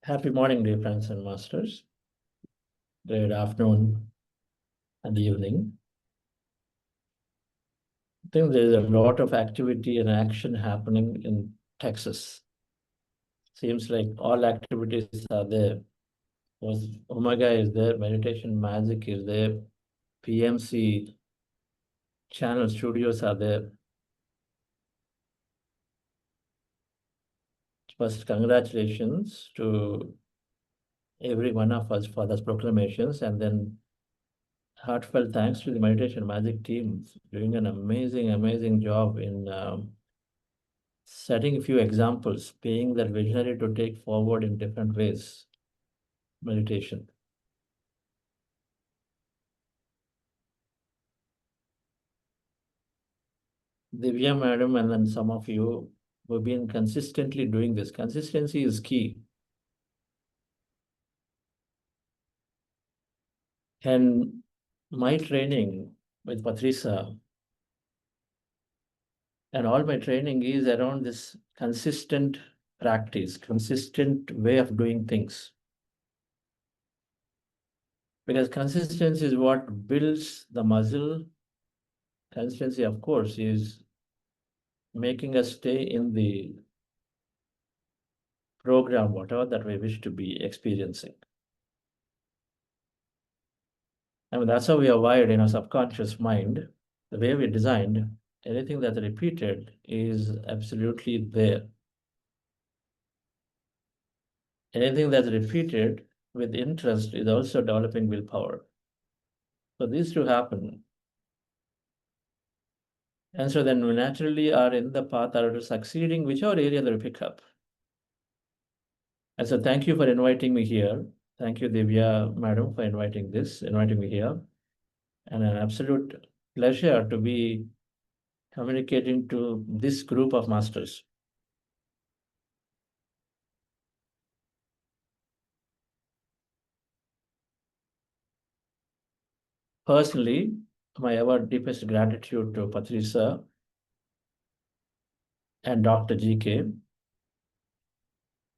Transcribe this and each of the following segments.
Happy morning, dear friends and masters. Good afternoon and evening. I think there's a lot of activity and action happening in Texas. Seems like all activities are there. Omega is there, meditation magic is there, PMC channel studios are there. First, congratulations to every one of us for those proclamations, and then heartfelt thanks to the meditation magic team doing an amazing job in setting a few examples, being that visionary to take forward in different ways, meditation. Divya madam and then some of you who have been consistently doing this. Consistency is key. And my training with Patrisa and all my training is around this consistent practice, consistent way of doing things. Because consistency is what builds the muscle. Consistency, of course, is making us stay in the program, whatever that we wish to be experiencing. I mean, that's how we are wired in our subconscious mind. The way we designed, anything that's repeated is absolutely there. Anything that's repeated with interest is also developing willpower. So these two happen. And so then we naturally are in the path or succeeding, whichever area that we pick up. And so thank you for inviting me here. Thank you, Divya, madam, for inviting me here. And an absolute pleasure to be communicating to this group of masters. Personally, my ever deepest gratitude to Patrisa and Dr. GK,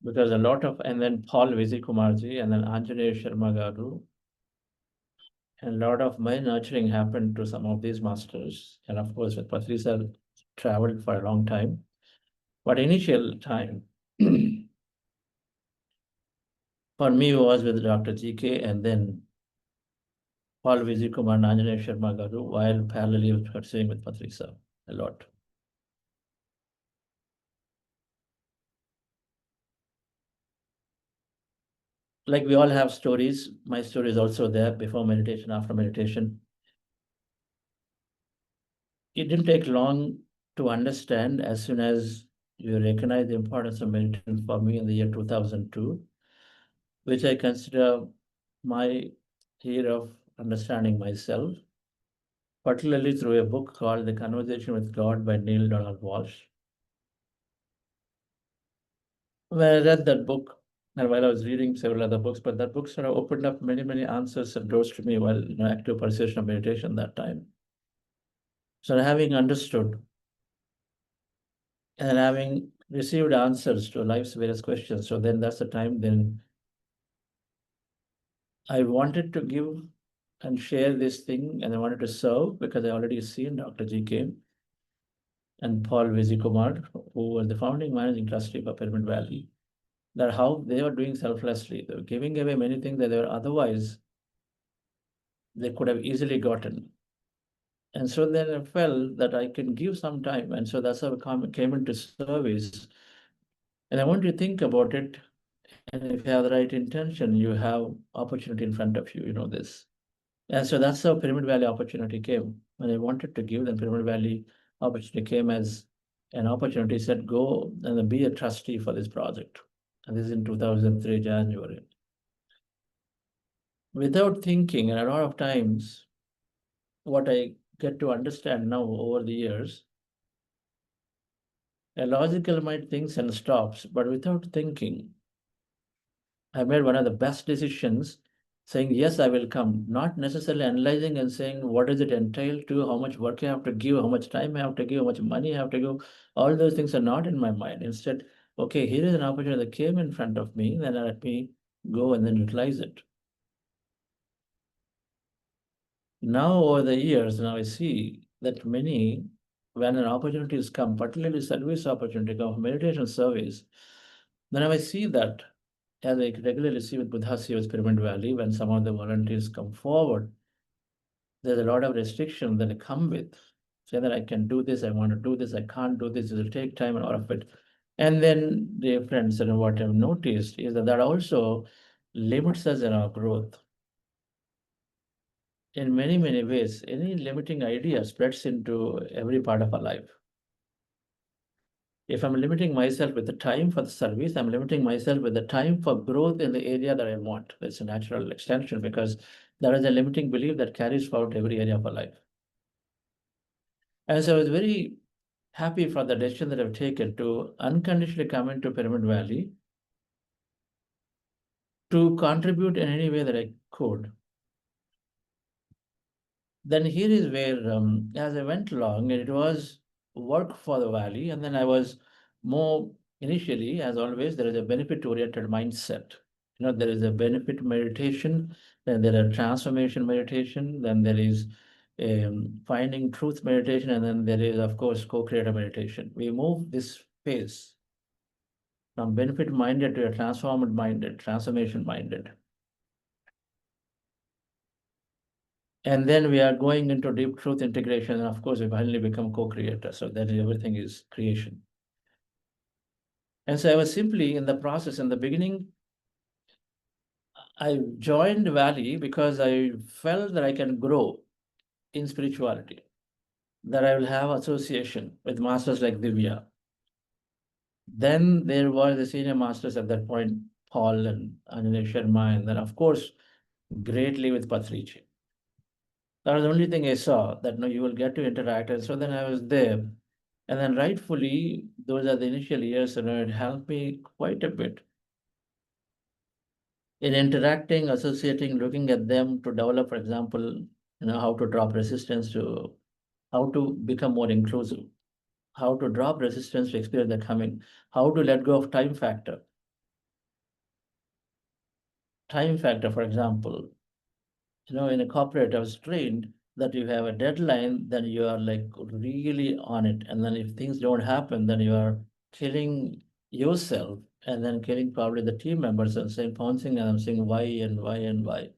because a lot of, and then Paul Vizikumarji, and then Anjaneya Sharma Garu, and a lot of my nurturing happened to some of these masters. And of course, with Patrisa, traveled for a long time. But initial time for me was with Dr. GK and then Paul Vizikumar and Anjaneya Sharma Garu, while parallelly pursuing with Patrisa a lot. Like we all have stories. My story is also there before meditation, after meditation. It didn't take long to understand as soon as you recognize the importance of meditation for me in the year 2002, which I consider my year of understanding myself, particularly through a book called The Conversation with God by Neil Donald Walsh. When I read that book, and while I was reading several other books, but that book sort of opened up many answers and doors to me while in active pursuit of meditation that time. So having understood and having received answers to life's various questions, so then that's the time then I wanted to give and share this thing, and I wanted to serve because I already seen Dr. GK and Paul Vizikumar, who were the founding managing trustee for Pyramid Valley, that how they were doing selflessly. They were giving away many things that they were otherwise they could have easily gotten. And so then I felt that I can give some time. And so that's how I came into service. And I want you to think about it. And if you have the right intention, you have opportunity in front of you, you know this. And so that's how Pyramid Valley opportunity came. When I wanted to give, then Pyramid Valley opportunity came as an opportunity, said, go and be a trustee for this project. And this is in 2003, January. Without thinking, and a lot of times, what I get to understand now over the years, a logical mind thinks and stops, but without thinking, I made one of the best decisions saying, yes, I will come, not necessarily analyzing and saying, what does it entail to, how much work I have to give, how much time I have to give, how much money I have to give. All those things are not in my mind. Instead, okay, here is an opportunity that came in front of me, then let me go and then utilize it. Now, over the years, now I see that many, when an opportunity has come, particularly service opportunity, of meditation service, then I see that, as I regularly see with Buddha Seva's Pyramid Valley, when some of the volunteers come forward, there's a lot of restriction that they come with. Say that I can do this, I want to do this, I can't do this, it will take time and all of it. And then, dear friends, what I've noticed is that also limits us in our growth. In many, many ways, any limiting idea spreads into every part of our life. If I'm limiting myself with the time for the service, I'm limiting myself with the time for growth in the area that I want. That's a natural extension because there is a limiting belief that carries forward every area of our life. And so I was very happy for the decision that I've taken to unconditionally come into Pyramid Valley to contribute in any way that I could. Then here is where, as I went along, it was work for the valley, and then I was more initially, as always, there is a benefit-oriented mindset. There is a benefit meditation, then there are transformation meditation, then there is finding truth meditation, and then there is, of course, co-creator meditation. We move this phase from benefit-minded to a transformed-minded, transformation-minded. And then we are going into deep truth integration. And of course, we finally become co-creator. So that everything is creation. And so I was simply in the process. In the beginning, I joined Valley because I felt that I can grow in spirituality, that I will have association with masters like Divya. Then there were the senior masters at that point, Paul and Anil Sharma, and then of course, greatly with Patriji. That was the only thing I saw, that no, you will get to interact. And so then I was there. And then rightfully, those are the initial years, and it helped me quite a bit in interacting, associating, looking at them to develop, for example, how to drop resistance to, how to become more inclusive, how to drop resistance to experience the coming, how to let go of time factor. Time factor, for example, in a corporate, I was trained that you have a deadline, then you are like really on it. And then if things don't happen, then you are killing yourself and then killing probably the team members and saying, pouncing and I'm saying why and why and why.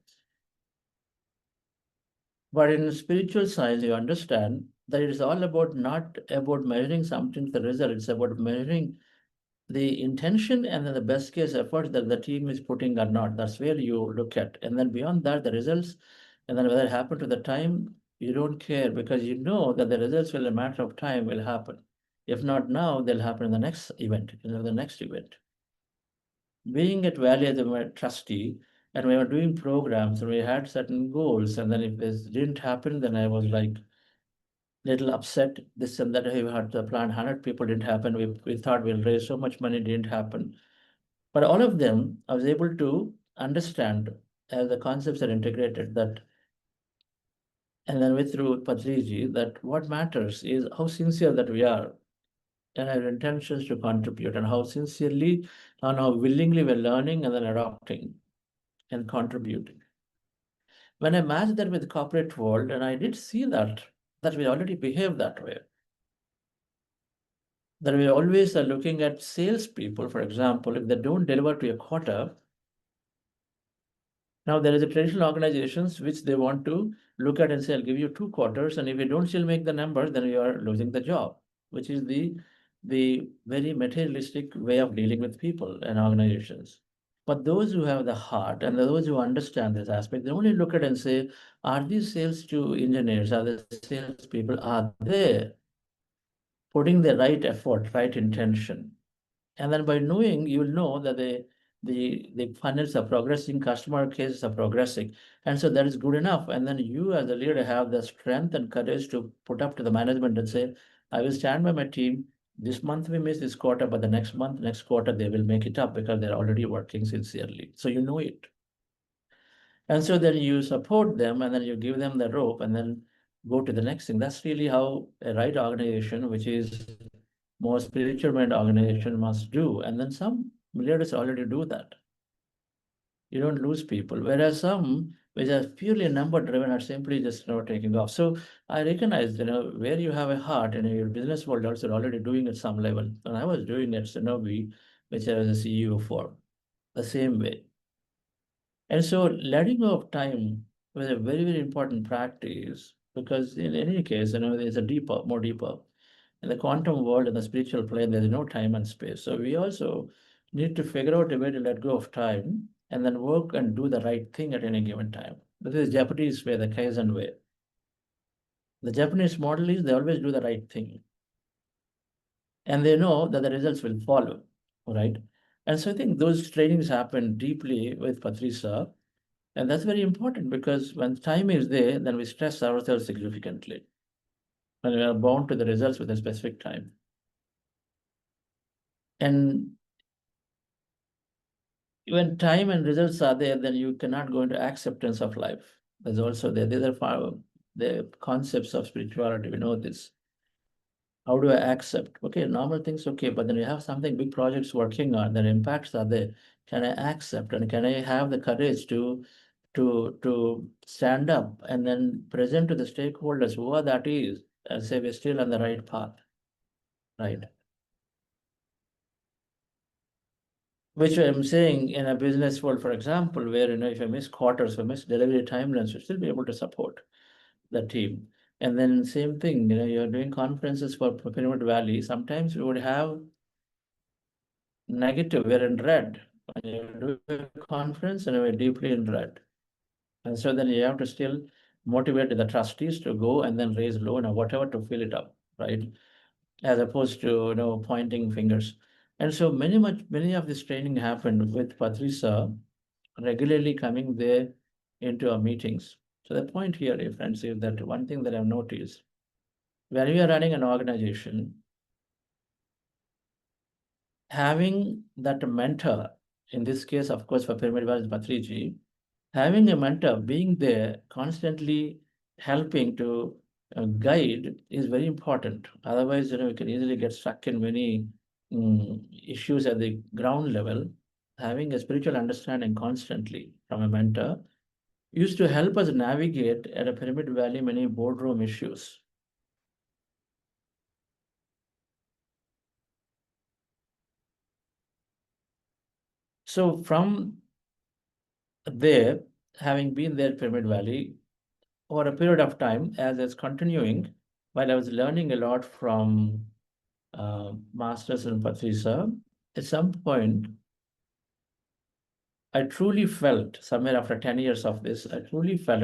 But in spiritual science, you understand that it is all about not about measuring something, the result, it's about measuring the intention and then the best case effort that the team is putting or not. That's where you look at. And then beyond that, the results, and then whether it happened to the time, you don't care because you know that the results will, in a matter of time, will happen. If not now, they'll happen in the next event, the next event. Being at Valley as a trustee, and we were doing programs and we had certain goals, and then if this didn't happen, then I was like little upset, this and that. We had the plan, 100 people, didn't happen. We thought we'll raise so much money, didn't happen. But all of them, I was able to understand as the concepts are integrated that, and then with through Patriji, that what matters is how sincere that we are and our intentions to contribute and how sincerely and how willingly we're learning and then adopting and contributing. When I matched that with the corporate world, and I did see that we already behave that way. That we always are looking at salespeople, for example, if they don't deliver to a quota. Now there is a traditional organizations which they want to look at and say, I'll give you 2 quarters, and if you don't still make the numbers, then you are losing the job, which is the very materialistic way of dealing with people and organizations. But those who have the heart and those who understand this aspect, they only look at and say, are these sales to engineers, are the salespeople, are they putting the right effort, right intention? And then by knowing, you will know that the funnels are progressing, customer cases are progressing. And so that is good enough. And then you as a leader have the strength and courage to put up to the management and say, I will stand by my team. This month we miss this quarter, but the next month, next quarter, they will make it up because they're already working sincerely. So you know it. And so then you support them and then you give them the rope and then go to the next thing. That's really how a right organization, which is most spiritual mind organization must do. And then some leaders already do that. You don't lose people. Whereas some which are purely number driven are simply just taking off. So I recognize, where you have a heart and your business world also already doing at some level. And I was doing it, which I was a CEO for, the same way. And so letting go of time was a very, very important practice because in any case, there's a more deeper. In the quantum world, in the spiritual plane, there's no time and space. So we also need to figure out a way to let go of time and then work and do the right thing at any given time. This is Japanese way, the Kaizen way. The Japanese model is they always do the right thing. And they know that the results will follow, right? And so I think those trainings happen deeply with Patrisa. And that's very important because when time is there, then we stress ourselves significantly. And we are bound to the results with a specific time. And when time and results are there, then you cannot go into acceptance of life. There's also there. These are the concepts of spirituality. We know this. How do I accept? Okay, normal things, okay, but then you have something big projects working on, their impacts are there. Can I accept and can I have the courage to stand up and then present to the stakeholders who that is and say we're still on the right path, right? Which I'm saying in a business world, for example, where if I miss quarters, if I miss delivery timelines, you'll still be able to support the team. And then same thing, you're doing conferences for Pyramid Valley. Sometimes we would have negative, we're in red. When you do a conference, and we're deeply in red. And so then you have to still motivate the trustees to go and then raise loan or whatever to fill it up, right? As opposed to pointing fingers. And so many of this training happened with Patricia regularly coming there into our meetings. So the point here, friends, is that one thing that I've noticed when we are running an organization, having that mentor, in this case, of course, for Pyramid Valley is Patriji, having a mentor, being there, constantly helping to guide is very important. Otherwise, we can easily get stuck in many issues at the ground level. Having a spiritual understanding constantly from a mentor used to help us navigate at a Pyramid Valley many boardroom issues. So from there, having been there at Pyramid Valley, over a period of time, as it's continuing, while I was learning a lot from masters in Patrisa, at some point, I truly felt, somewhere after 10 years of this, I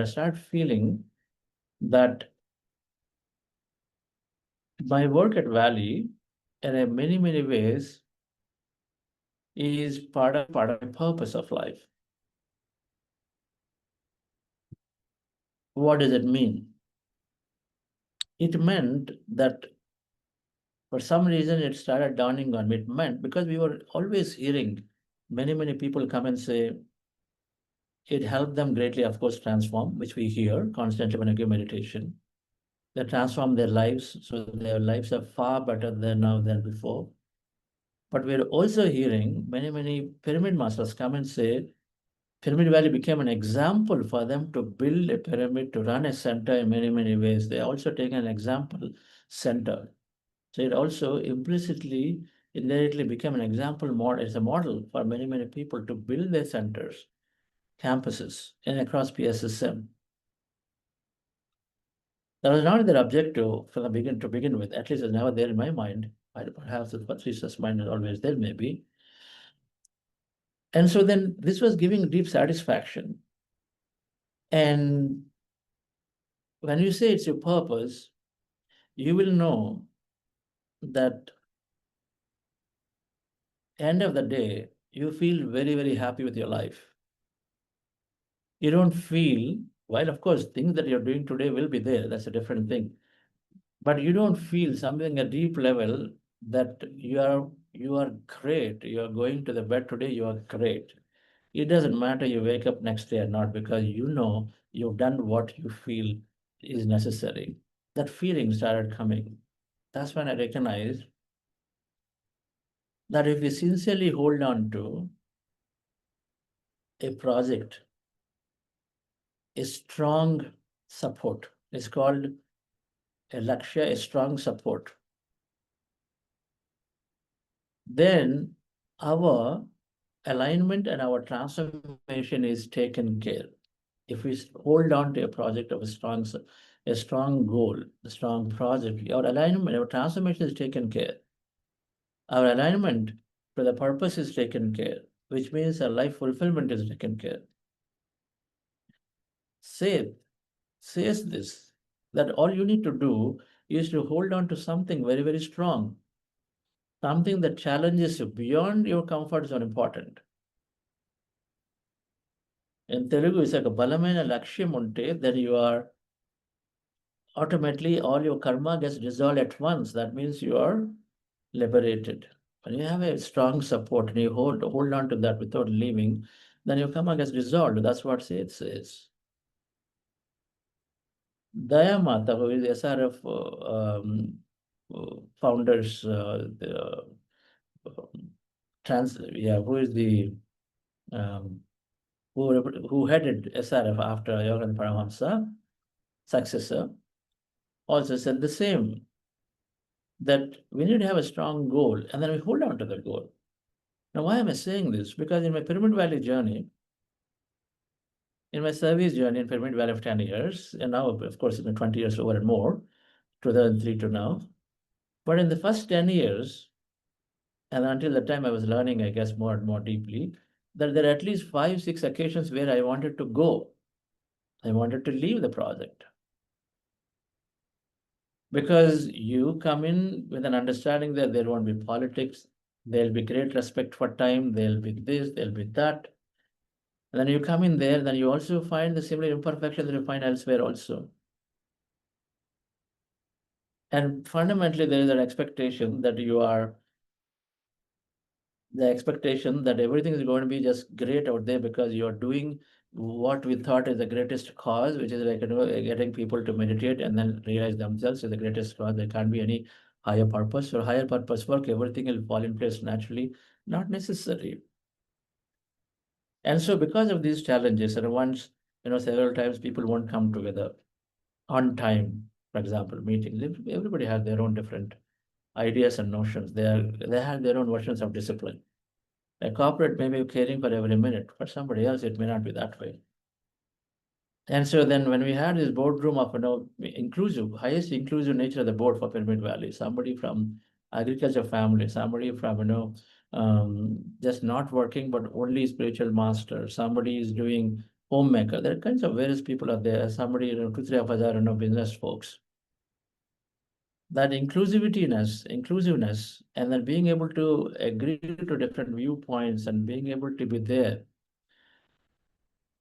started feeling that my work at Valley, in many, many ways, is part of the purpose of life. What does it mean? It meant that for some reason it started dawning on me. It meant because we were always hearing many, many people come and say, it helped them greatly, of course, transform, which we hear constantly when I give meditation. They transform their lives, so their lives are far better than now than before. But we're also hearing many, many pyramid masters come and say, Pyramid Valley became an example for them to build a pyramid, to run a center in many, many ways. They also take an example center. So it also implicitly, indirectly became an example model. It's a model for many, many people to build their centers, campuses, and across PSSM. That was not their objective from the begin to begin with. At least it's never there in my mind. Perhaps it's Patricia's mind is always there, maybe. And so then this was giving deep satisfaction. And when you say it's your purpose, you will know that end of the day, you feel very, very happy with your life. You don't feel, while of course things that you're doing today will be there, that's a different thing. But you don't feel something at deep level that you are great. You are going to the bed today, you are great. It doesn't matter you wake up next day or not, because you know you've done what you feel is necessary. That feeling started coming. That's when I recognized that if we sincerely hold on to a project, a strong support, it's called a Lakshya, a strong support, then our alignment and our transformation is taken care. If we hold on to a project of a strong goal, a strong project, our alignment, our transformation is taken care. Our alignment to the purpose is taken care, which means our life fulfillment is taken care. Say says this, that all you need to do is to hold on to something very, very strong, something that challenges you beyond your comfort zone important. In Telugu, it's like a balamaina lakshya unte, then you are automatically all your karma gets dissolved at once. That means you are liberated. When you have a strong support and you hold on to that without leaving, then your karma gets dissolved. That's what it says. Dayamata, who is the SRF founders, who is the who headed SRF after Yogan Paramahamsa, successor, also said the same, that we need to have a strong goal and then we hold on to the goal. Now, why am I saying this? Because in my Pyramid Valley journey, in my service journey in Pyramid Valley of 10 years, and now, of course, in 20 years over and more, 2003 to now, but in the first 10 years, and until the time I was learning, I guess, more and more deeply, that there are at least 5, 6 occasions where I wanted to go. I wanted to leave the project. Because you come in with an understanding that there won't be politics, there'll be great respect for time, there'll be this, there'll be that. And then you come in there, then you also find the similar imperfection that you find elsewhere also. And fundamentally, there is an expectation that the expectation that everything is going to be just great out there because you are doing what we thought is the greatest cause, which is like, getting people to meditate and then realize themselves is the greatest cause. There can't be any higher purpose. For higher purpose work, everything will fall in place naturally. Not necessary. And so because of these challenges, and once, several times people won't come together on time, for example, meetings. Everybody has their own different ideas and notions. They have their own versions of discipline. A corporate may be caring for every minute, but somebody else, it may not be that way. And so then when we had this boardroom of, highest inclusive nature of the board for Pyramid Valley, somebody from agriculture family, somebody from, just not working, but only spiritual master, somebody is doing homemaker. There are kinds of various people are there. Somebody, 2, 3 of us are, business folks. That inclusiveness, and then being able to agree to different viewpoints and being able to be there.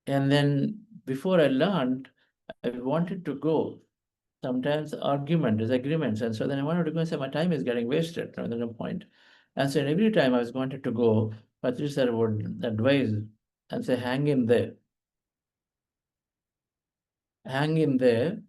And then before I learned, I wanted to go. Sometimes disagreements. And so then I wanted to go and say, my time is getting wasted. There's no point. And so every time I was wanted to go, Patriji would advise and say, hang in there. Hang in there,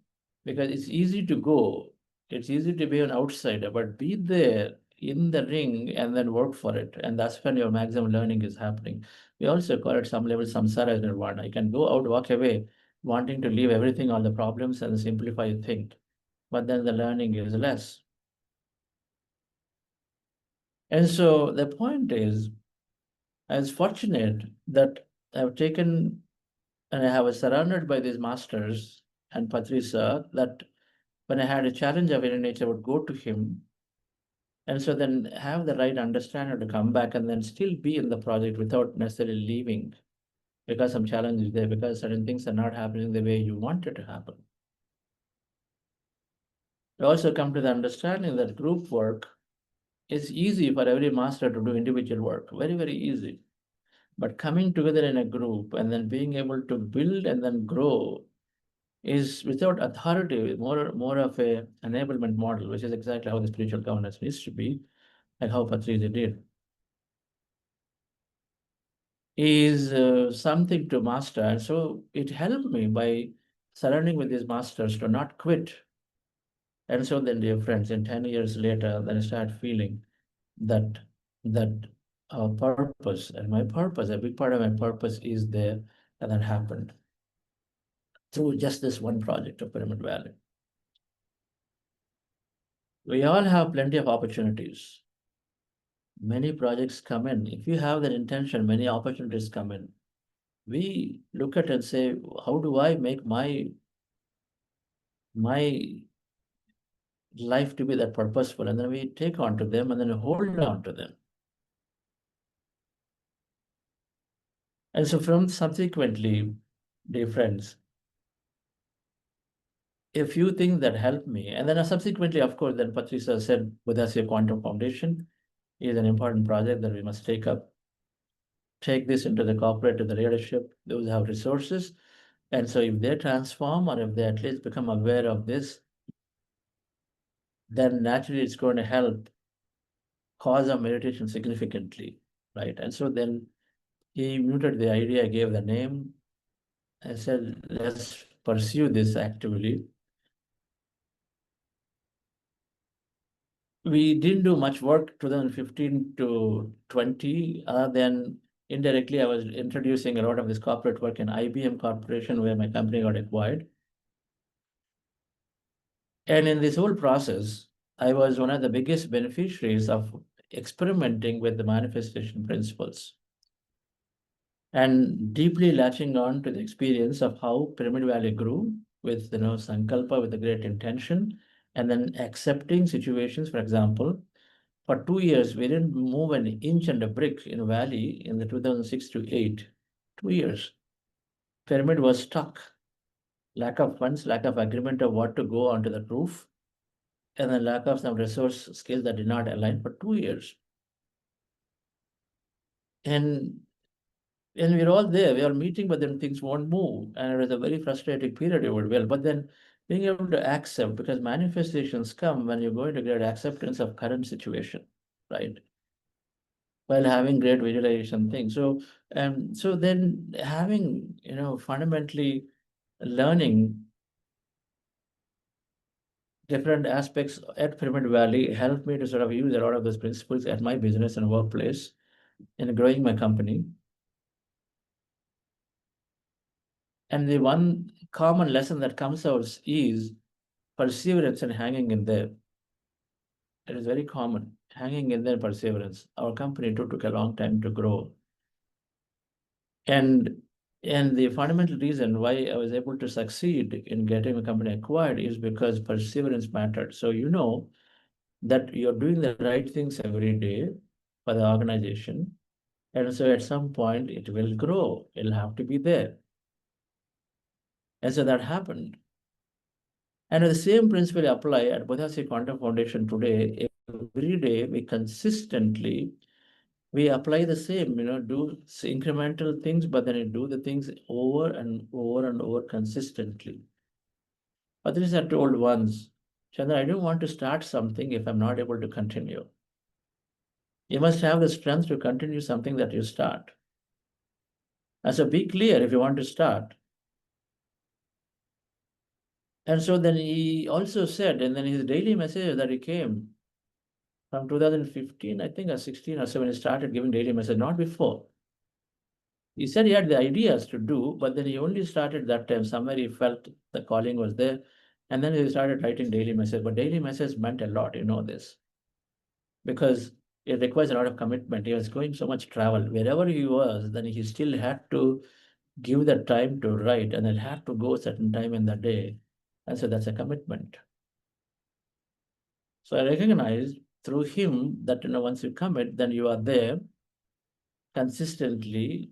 because it's easy to go. It's easy to be an outsider, but be there in the ring and then work for it. And that's when your maximum learning is happening. We also call it some level samsara as nirvana. You can go out, walk away, wanting to leave everything, all the problems, and simplify your think. But then the learning is less. And so the point is, I was fortunate that I've taken and I was surrounded by these masters and Patriji, that when I had a challenge of any nature, I would go to him. And so then have the right understanding to come back and then still be in the project without necessarily leaving because some challenge is there, because certain things are not happening the way you want it to happen. I also come to the understanding that group work is easy for every master to do individual work, very, very easy. But coming together in a group and then being able to build and then grow is without authority, more of a enablement model, which is exactly how the spiritual governance needs to be, like how Patriji did, is something to master. And so it helped me by surrounding with these masters to not quit. And so then, dear friends, in 10 years later, then I start feeling that that our purpose, and my purpose, a big part of my purpose is there, and that happened through just this one project of Pyramid Valley. We all have plenty of opportunities. Many projects come in. If you have that intention, many opportunities come in. We look at and say, how do I make my life to be that purposeful? And then we take on to them and then hold on to them. And so from subsequently, dear friends, a few things that helped me, and then subsequently, of course, then Patriji said, Buddhasya Quantum Foundation is an important project that we must take up. Take this into the corporate, to the leadership, those who have resources. And so if they transform, or if they at least become aware of this, then naturally it's going to help cause of meditation significantly, right? And so then he muted the idea, gave the name, and said, let's pursue this actively. We didn't do much work 2015 to 20, other than indirectly I was introducing a lot of this corporate work in IBM Corporation, where my company got acquired. And in this whole process, I was one of the biggest beneficiaries of experimenting with the manifestation principles and deeply latching on to the experience of how Pyramid Valley grew with, Sankalpa, with a great intention, and then accepting situations. For example, for 2 years, we didn't move an inch and a brick in Valley in the 2006 to 8. 2 years. Pyramid was stuck. Lack of funds, lack of agreement of what to go onto the roof, and then lack of some resource skills that did not align for 2 years. And we're all there, we are meeting, but then things won't move. And it was a very frustrating period, it would well. But then being able to accept, because manifestations come when you're going to get acceptance of current situation, right? While having great visualization thing. So then having, fundamentally learning different aspects at Pyramid Valley helped me to sort of use a lot of those principles at my business and workplace in growing my company. And the one common lesson that comes out is perseverance and hanging in there. It is very common, hanging in there, perseverance. Our company too took a long time to grow. And the fundamental reason why I was able to succeed in getting the company acquired is because perseverance mattered. So you know that you're doing the right things every day for the organization. And so at some point it will grow. It'll have to be there. And so that happened. And the same principle apply at Buddhasya Quantum Foundation today. Every day we consistently, we apply the same, do incremental things, but then you do the things over and over and over consistently. Others are told once, Chandra, I don't want to start something if I'm not able to continue. You must have the strength to continue something that you start. And so be clear if you want to start. And so then he also said, and then his daily message that he came from 2015, I think, or 16 or so, when he started giving daily message, not before. He said he had the ideas to do, but then he only started that time. Somewhere he felt the calling was there. And then he started writing daily message. But daily message meant a lot, this. Because it requires a lot of commitment. He was going so much travel. Wherever he was, then he still had to give the time to write, and it had to go certain time in the day. And so that's a commitment. So I recognized through him that, once you commit, then you are there consistently,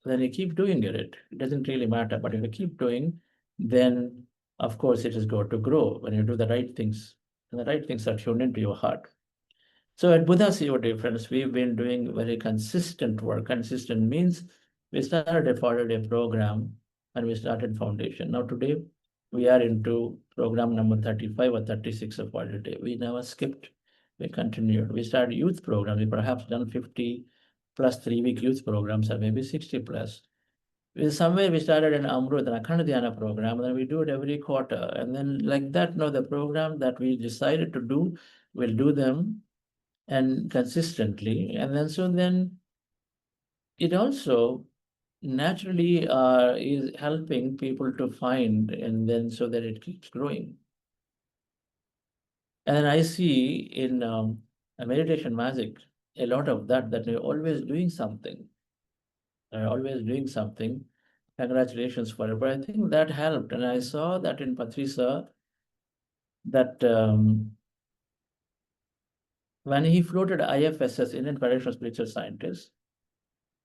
then you keep doing it. It doesn't really matter. But if you keep doing, then of course it is going to grow when you do the right things. And the right things are tuned into your heart. So at Buddha CEO Difference, we've been doing very consistent work. Consistent means we started a 40-day program and we started foundation. Now today, we are into program number 35 or 36 of 40-day. We never skipped. We continued. We started youth program. We perhaps done 50 plus 3-week youth programs, or maybe 60 plus. Somewhere we started an Amrut, an Akhanda Dhyana program, and then we do it every quarter. And then like that, the program that we decided to do, we'll do them and consistently. And then it also naturally is helping people to find, and then so that it keeps growing. And I see in a meditation magic a lot of that you're always doing something, always doing something. Congratulations for it. But I think that helped. And I saw that in Patrisa that when he floated IFSS, Indian Federation of Spiritual Scientists,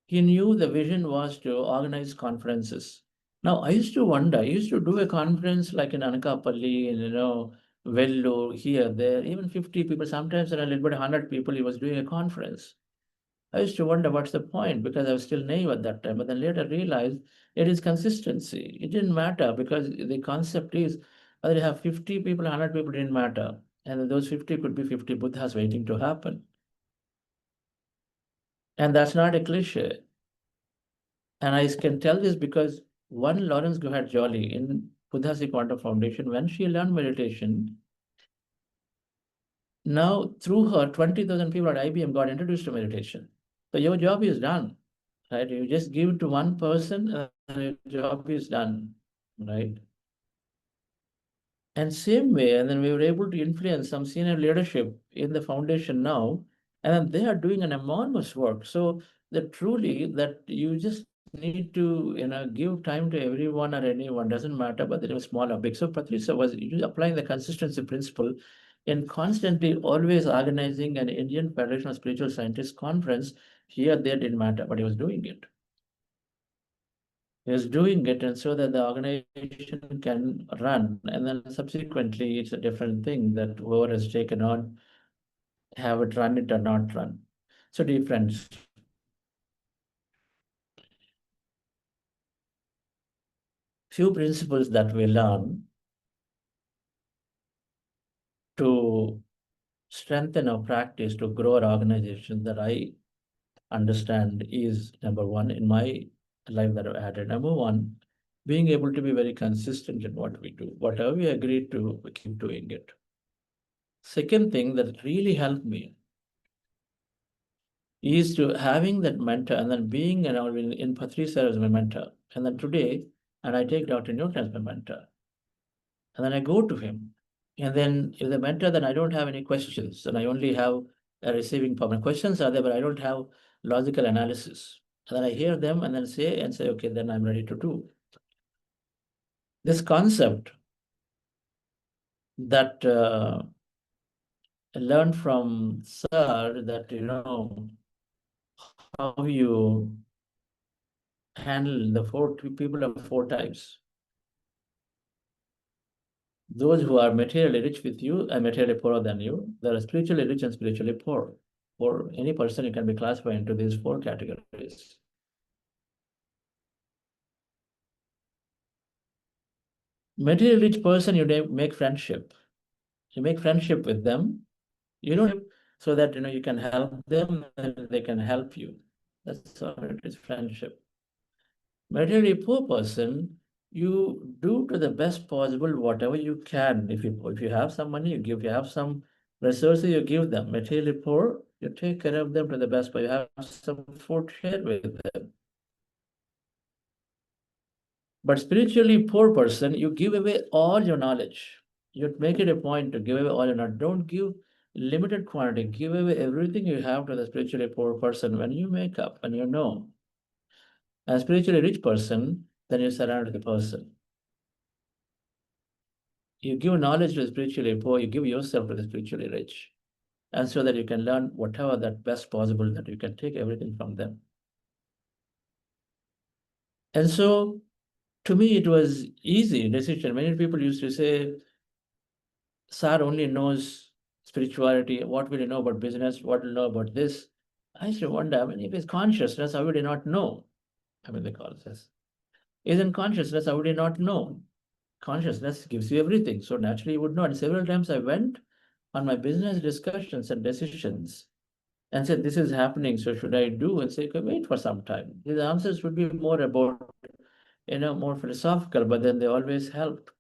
he knew the vision was to organize conferences. Now, I used to wonder, I used to do a conference like in Anakapalli, and Vellore, here, there, even 50 people, sometimes a little bit 100 people, he was doing a conference. I used to wonder what's the point, because I was still naive at that time. But then later realized it is consistency. It didn't matter, because the concept is whether you have 50 people, 100 people, didn't matter. And those 50 could be 50 Buddhas waiting to happen. And that's not a cliche. And I can tell this because one Lawrence Guhad Jolly in Buddhasi Quantum Foundation, when she learned meditation, now through her, 20,000 people at IBM got introduced to meditation. So your job is done, right? You just give it to one person and your job is done, right? And same way, and then we were able to influence some senior leadership in the foundation now, and then they are doing an enormous work. So that truly that you just need to give time to everyone or anyone, doesn't matter whether it was small or big. So Patricia was applying the consistency principle in constantly always organizing an Indian Federation of Spiritual Scientists conference. Here, there didn't matter, but he was doing it. He was doing it, and so that the organization can run. And then subsequently, it's a different thing that whoever has taken on, have it run it or not run. So, dear friends, few principles that we learn to strengthen our practice to grow our organization that I understand is number one in my life that I've added. Number one, being able to be very consistent in what we do. Whatever we agree to, we keep doing it. Second thing that really helped me is to having that mentor and then being in Patrisa as my mentor. And then today, and I take Dr. Newton as my mentor. And then I go to him. And then if the mentor, then I don't have any questions. And I only have a receiving part. My questions are there, but I don't have logical analysis. And then I hear them and then say, okay, then I'm ready to do. This concept that I learned from Sir that, how you handle the four people of four types. Those who are materially rich with you are materially poorer than you. They are spiritually rich and spiritually poor. For any person, you can be classified into these four categories. Materially rich person, you make friendship. You make friendship with them. You don't so that you can help them and they can help you. That's how it is friendship. Materially poor person, you do to the best possible whatever you can. If you have some money, you give. If you have some resources, you give them. Materially poor, you take care of them to the best, but you have some food, share with them. But spiritually poor person, you give away all your knowledge. You make it a point to give away all your knowledge. Don't give limited quantity. Give away everything you have to the spiritually poor person when you make up and you know. A spiritually rich person, then you surround the person. You give knowledge to the spiritually poor, you give yourself to the spiritually rich. And so that you can learn whatever that best possible, that you can take everything from them. And so to me, it was easy decision. Many people used to say, Sir only knows spirituality. What will he know about business? What will he know about this? I used to wonder, if it's consciousness, how would he not know? They call this. Isn't consciousness, how would he not know? Consciousness gives you everything. So naturally you would know. And several times I went on my business discussions and decisions and said, this is happening, so should I do? And say, okay, wait for some time. His answers would be more about, more philosophical, but then they always help.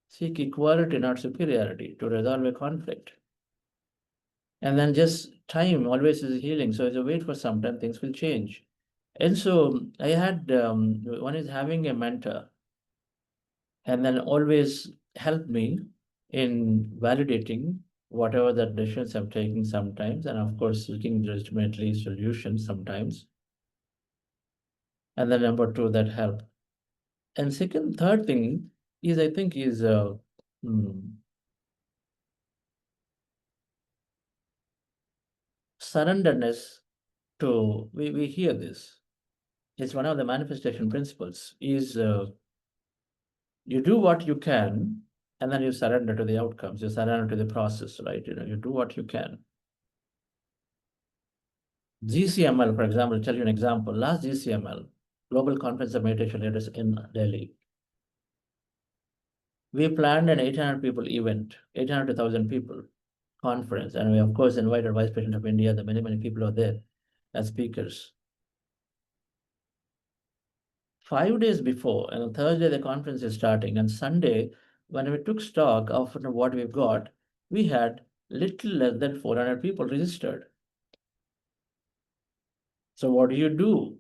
Seek equality, not superiority, to resolve a conflict. And then just time always is healing. So if you wait for some time, things will change. And so I had one is having a mentor, and then always help me in validating whatever the decisions I'm taking sometimes, and of course seeking legitimately solutions sometimes. And then number two, that help. And second, third thing is I think is hmm, surrenderness to we hear this. It's one of the manifestation principles. Is you do what you can, and then you surrender to the outcomes. You surrender to the process, right? You do what you can. GCML, for example, tell you an example. Last GCML, Global Conference of Meditation Leaders in Delhi, we planned an 800 people event, 800 to 1,000 people conference, and we of course invited Vice President of India. The many people are there as speakers. 5 days before, and on Thursday the conference is starting, and Sunday, when we took stock of what we've got, we had little less than 400 people registered. So what do?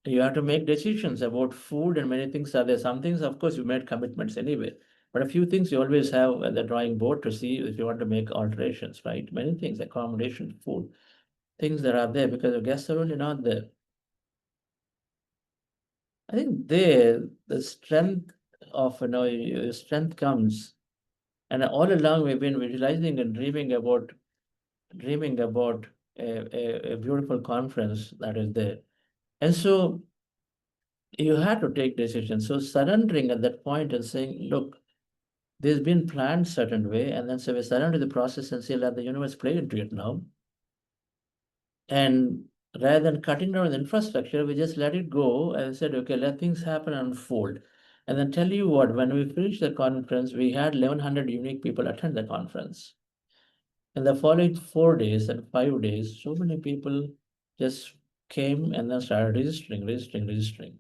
You have to make decisions about food, and many things are there. Some things, of course, you made commitments anyway, but a few things you always have at the drawing board to see if you want to make alterations, right? Many things, accommodation, food, things that are there because the guests are only not there. I think there, the strength of, your strength comes. And all along we've been visualizing and dreaming about a beautiful conference that is there. And so you had to take decisions. So surrendering at that point and saying, look, this has been planned certain way, and then so we surrender the process and say, let the universe play into it now. And rather than cutting down the infrastructure, we just let it go and said, okay, let things happen and unfold. And then tell you what, when we finished the conference, we had 1,100 unique people attend the conference. In the following 4 days and 5 days, so many people just came and then started registering.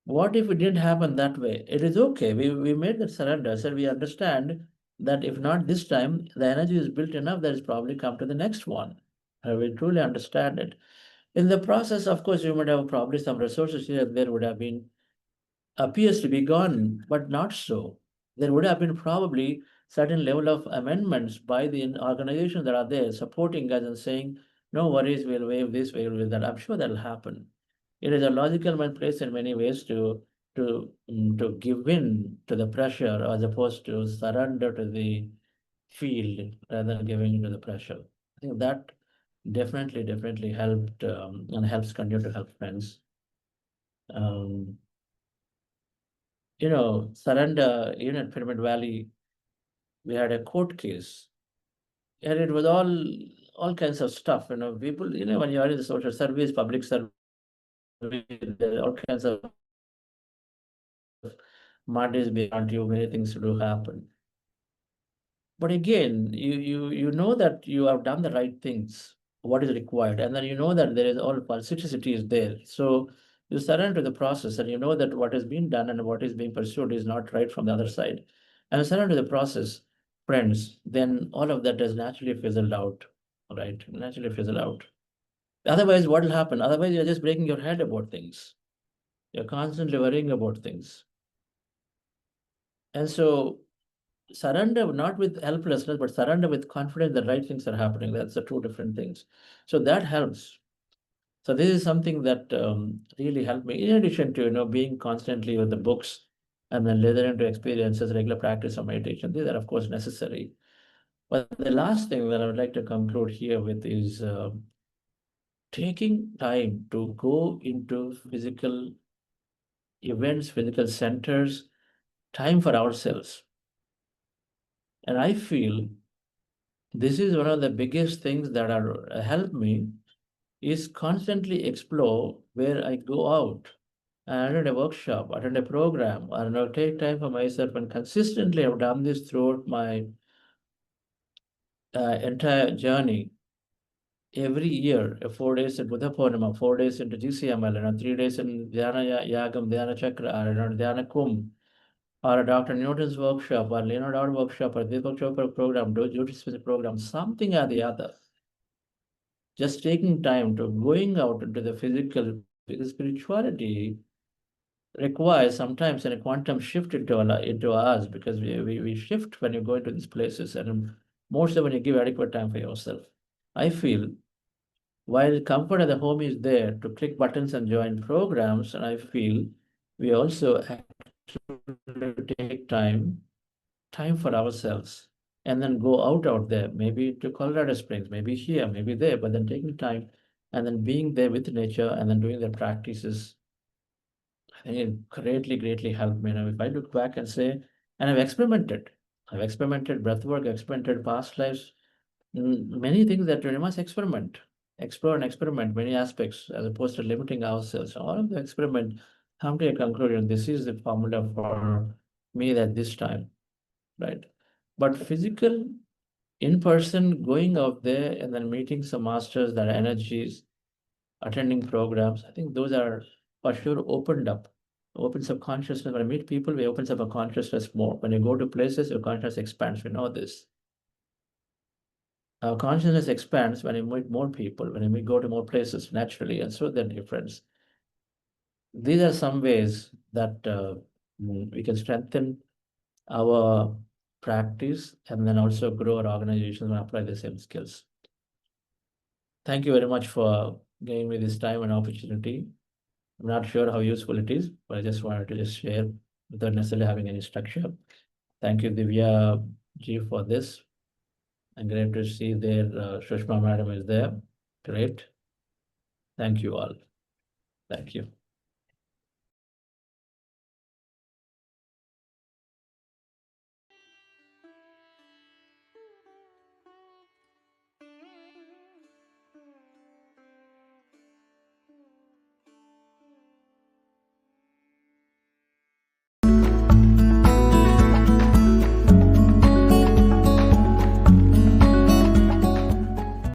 What if it didn't happen that way? It is okay. We made that surrender. So we understand that if not this time, the energy is built enough that it's probably come to the next one. We truly understand it. In the process, of course, you might have probably some resources here and there would have been appears to be gone, but not so. There would have been probably certain level of amendments by the organizations that are there supporting us and saying, no worries, we'll waive this, we'll waive that. I'm sure that'll happen. It is a logical place in many ways to give in to the pressure as opposed to surrender to the field rather than giving into the pressure. I think that definitely helped and helps continue to help friends. Um, surrender, even at Pyramid Valley, we had a court case, and it was all kinds of stuff. People, when you are in the social service, public service, there are all kinds of martyrs beyond you, many things to do happen. But again, you know that you have done the right things, what is required, and then you know that there is all plasticity is there. So you surrender to the process, and you know that what is being done and what is being pursued is not right from the other side. And you surrender to the process, friends, then all of that does naturally fizzle out, right? Naturally fizzle out. Otherwise, what will happen? Otherwise, you're just breaking your head about things. You're constantly worrying about things. And so surrender not with helplessness, but surrender with confidence the right things are happening. That's the two different things. So that helps. So this is something that really helped me. In addition to being constantly with the books and then listening to experiences, regular practice of meditation. These are of course necessary. But the last thing that I would like to conclude here with is taking time to go into physical events, physical centers, time for ourselves. And I feel this is one of the biggest things that are help me is constantly explore where I go out and attend a workshop, attend a program, and take time for myself. And consistently, I've done this throughout my entire journey. Every year, 4 days in Buddha Purnima, 4 days into GCML, 3 days in Dhyana Yagam, Dhyana Chakra, Dhyana Kum. or a Dr. Newton's workshop, or Leonardo workshop, or Deepak Chopra program, duty specific program, something or the other. Just taking time to going out into the physical, because spirituality requires sometimes a quantum shift into us, because we shift when you go into these places, and more so when you give adequate time for yourself. I feel while comfort at the home is there to click buttons and join programs, and I feel we also actually take time for ourselves, and then go out there, maybe to Colorado Springs, maybe here, maybe there, but then taking time and then being there with nature and then doing the practices, I think it greatly helped me. If I look back and say, and I've experimented breathwork, experimented past lives, many things that we must explore and experiment many aspects as opposed to limiting ourselves. All of the experiment come to a conclusion. This is the formula for me at this time, right? But physical, in person, going out there and then meeting some masters, their energies, attending programs, I think those are for sure opens up consciousness. When I meet people, we opens up a consciousness more. When you go to places, your consciousness expands. We know this. Our consciousness expands when you meet more people, when we go to more places naturally, and so the difference. These are some ways that we can strengthen our practice and then also grow our organizations and apply the same skills. Thank you very much for giving me this time and opportunity. I'm not sure how useful it is, but I just wanted to just share without necessarily having any structure. Thank you, Divya ji, for this. I'm glad to see there, Shushma madam is there. Great. Thank you all. Thank you.